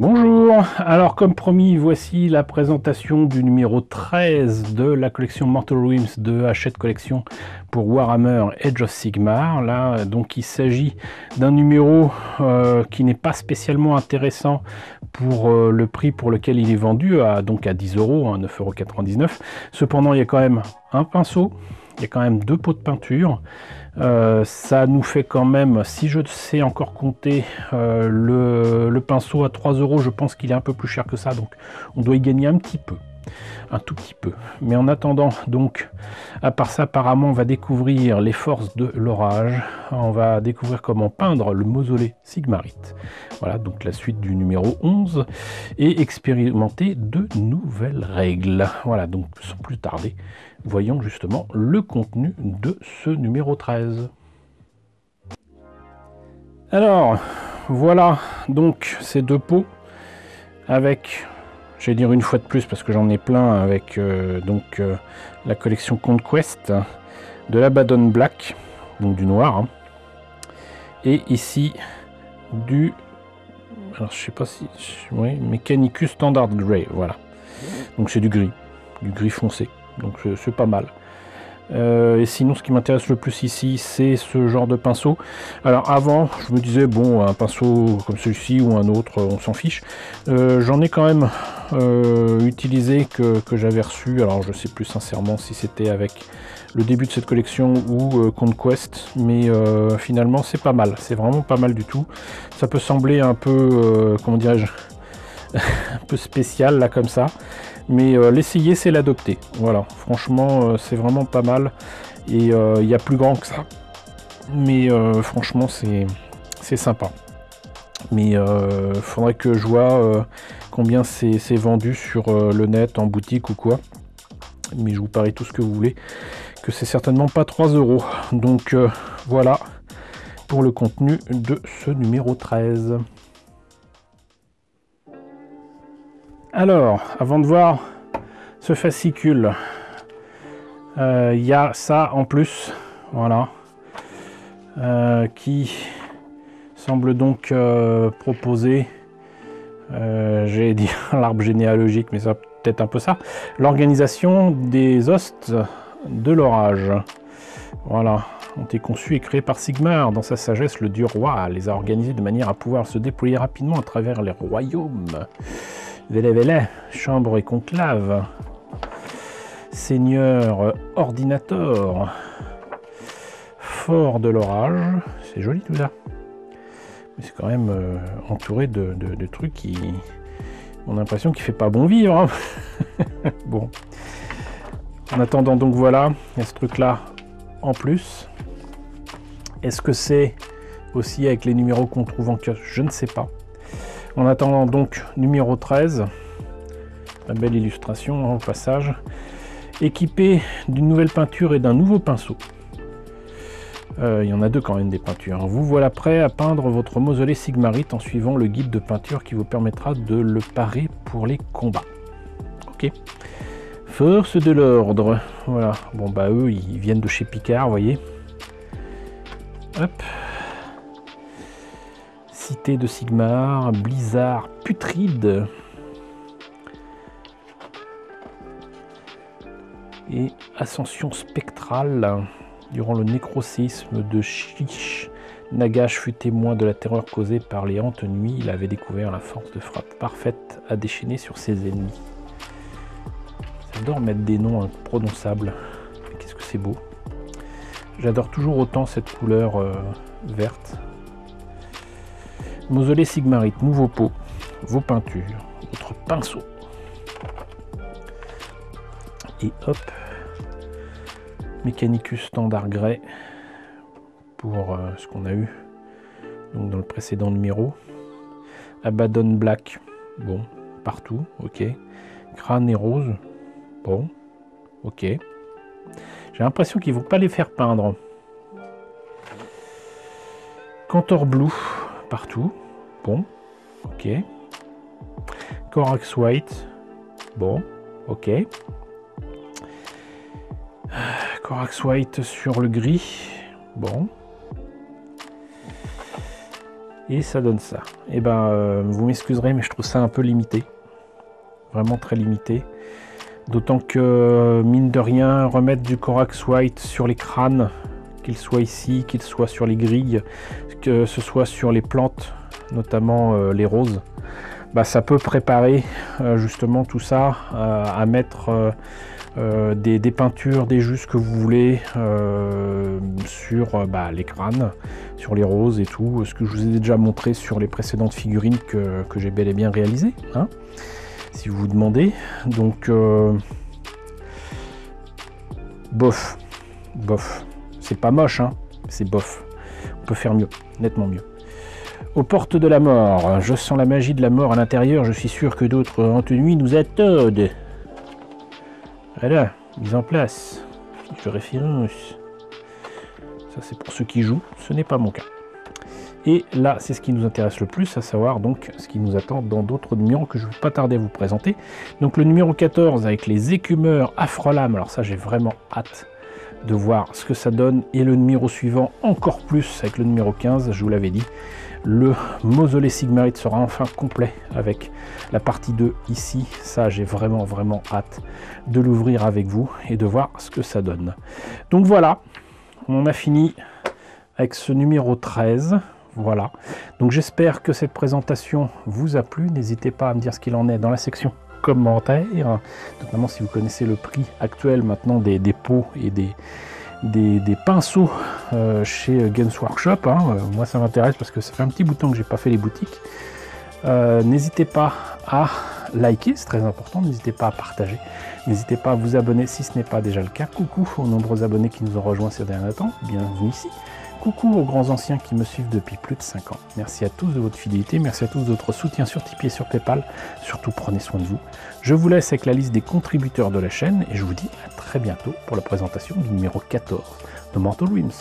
Bonjour, alors comme promis, voici la présentation du numéro 13 de la collection Mortal Realms de Hachette Collection pour Warhammer Age of Sigmar. Là, donc il s'agit d'un numéro qui n'est pas spécialement intéressant pour le prix pour lequel il est vendu, donc à 10 €, 9,99 €. Cependant, il y a quand même un pinceau, il y a quand même 2 pots de peinture. Ça nous fait quand même, si je sais encore compter, le pinceau à 3 €, je pense qu'il est un peu plus cher que ça, donc on doit y gagner un petit peu, un tout petit peu. Mais en attendant, donc, à part ça, apparemment, on va découvrir les forces de l'orage, on va découvrir comment peindre le mausolée Sigmarite. Voilà, donc la suite du numéro 11, et expérimenter de nouvelles règles. Voilà, donc sans plus tarder, voyons justement le contenu de ce numéro 13. Alors, voilà donc ces deux pots avec, je vais dire une fois de plus parce que j'en ai plein, avec la collection Conquest, de l'Abaddon Black, donc du noir, hein, et ici du, alors je sais pas si, oui, Mechanicus Standard Grey, voilà, donc c'est du gris foncé, donc c'est pas mal. Et sinon, ce qui m'intéresse le plus ici, c'est ce genre de pinceau. Alors avant, je me disais, bon, un pinceau comme celui-ci ou un autre, on s'en fiche. J'en ai quand même utilisé que j'avais reçu. Alors je sais plus sincèrement si c'était avec le début de cette collection ou Conquest, mais finalement c'est pas mal. C'est vraiment pas mal du tout. Ça peut sembler un peu, comment dirais-je, un peu spécial là comme ça. Mais l'essayer, c'est l'adopter. Voilà, franchement, c'est vraiment pas mal. Et il y a plus grand que ça. Mais franchement, c'est sympa. Mais faudrait que je vois combien c'est vendu sur le net, en boutique ou quoi. Mais je vous parie tout ce que vous voulez, que c'est certainement pas 3 €. Donc voilà pour le contenu de ce numéro 13. Alors, avant de voir ce fascicule, il y a ça en plus, voilà, qui semble donc proposer, j'allais dire l'arbre généalogique, mais ça peut-être un peu ça, l'organisation des hostes de l'orage. Voilà, ont été conçus et créés par Sigmar. Dans sa sagesse, le dieu roi les a organisés de manière à pouvoir se déployer rapidement à travers les royaumes. Vélé, chambre et conclave, seigneur ordinateur, fort de l'orage, c'est joli tout ça, mais c'est quand même entouré de trucs qui, on a l'impression qu'il fait pas bon vivre, hein. Bon, en attendant, donc voilà, il y a ce truc là en plus. Est-ce que c'est aussi avec les numéros qu'on trouve en kiosque? Je ne sais pas. En attendant, donc, numéro 13, la belle illustration, hein, au passage, équipé d'une nouvelle peinture et d'un nouveau pinceau. Il y en a deux quand même, des peintures. Vous voilà prêt à peindre votre mausolée Sigmarite en suivant le guide de peinture qui vous permettra de le parer pour les combats. Ok. Force de l'ordre. Voilà. Bon bah eux, ils viennent de chez Picard, vous voyez. Hop. Cité de Sigmar, blizzard putride. Et ascension spectrale. Durant le nécroséisme de Chish, Nagash fut témoin de la terreur causée par les hantes nuits. Il avait découvert la force de frappe parfaite à déchaîner sur ses ennemis. J'adore mettre des noms imprononçables. Qu'est-ce que c'est beau. J'adore toujours autant cette couleur verte. Mausolée Sigmarite, nouveau pot, vos peintures, votre pinceau. Et hop, Mechanicus Standard Grey pour ce qu'on a eu donc dans le précédent numéro. Abaddon Black, bon, partout, ok. Crâne et rose, bon, ok. J'ai l'impression qu'ils vont pas les faire peindre. Cantor Blue, partout, bon, ok. Corax White, bon, ok. Corax White sur le gris, bon. Et ça donne ça. Et ben, vous m'excuserez, mais je trouve ça un peu limité. Vraiment très limité. D'autant que, mine de rien, remettre du Corax White sur les crânes, qu'il soit ici, qu'il soit sur les grilles, que ce soit sur les plantes, notamment les roses, bah, ça peut préparer justement tout ça à mettre des peintures, des jus que vous voulez sur les crânes, sur les roses et tout, ce que je vous ai déjà montré sur les précédentes figurines que j'ai bel et bien réalisées, hein, si vous vous demandez. Donc bof, c'est pas moche, hein, c'est bof, on peut faire mieux, nettement mieux. Aux portes de la mort, je sens la magie de la mort à l'intérieur, je suis sûr que d'autres ennuis nous attendent. Voilà, mise en place, fiche de référence. Ça c'est pour ceux qui jouent, ce n'est pas mon cas. Et là, c'est ce qui nous intéresse le plus, à savoir donc ce qui nous attend dans d'autres numéros que je ne vais pas tarder à vous présenter. Donc le numéro 14 avec les écumeurs Afrolames, alors ça j'ai vraiment hâte de voir ce que ça donne. Et le numéro suivant encore plus avec le numéro 15, je vous l'avais dit. Le mausolée Sigmarite sera enfin complet avec la partie 2 ici. Ça, j'ai vraiment hâte de l'ouvrir avec vous et de voir ce que ça donne. Donc voilà, on a fini avec ce numéro 13. Voilà, donc j'espère que cette présentation vous a plu. N'hésitez pas à me dire ce qu'il en est dans la section commentaires, notamment si vous connaissez le prix actuel maintenant des pots et des pinceaux chez Games Workshop, hein. Moi ça m'intéresse parce que ça fait un petit bout de temps que j'ai pas fait les boutiques. N'hésitez pas à liker, c'est très important, n'hésitez pas à partager, n'hésitez pas à vous abonner si ce n'est pas déjà le cas. Coucou aux nombreux abonnés qui nous ont rejoints ces derniers temps, bienvenue ici. Coucou aux grands anciens qui me suivent depuis plus de 5 ans. Merci à tous de votre fidélité, merci à tous de votre soutien sur Tipeee et sur Paypal. Surtout prenez soin de vous. Je vous laisse avec la liste des contributeurs de la chaîne et je vous dis à très bientôt pour la présentation du numéro 14 de Mortal Dreams.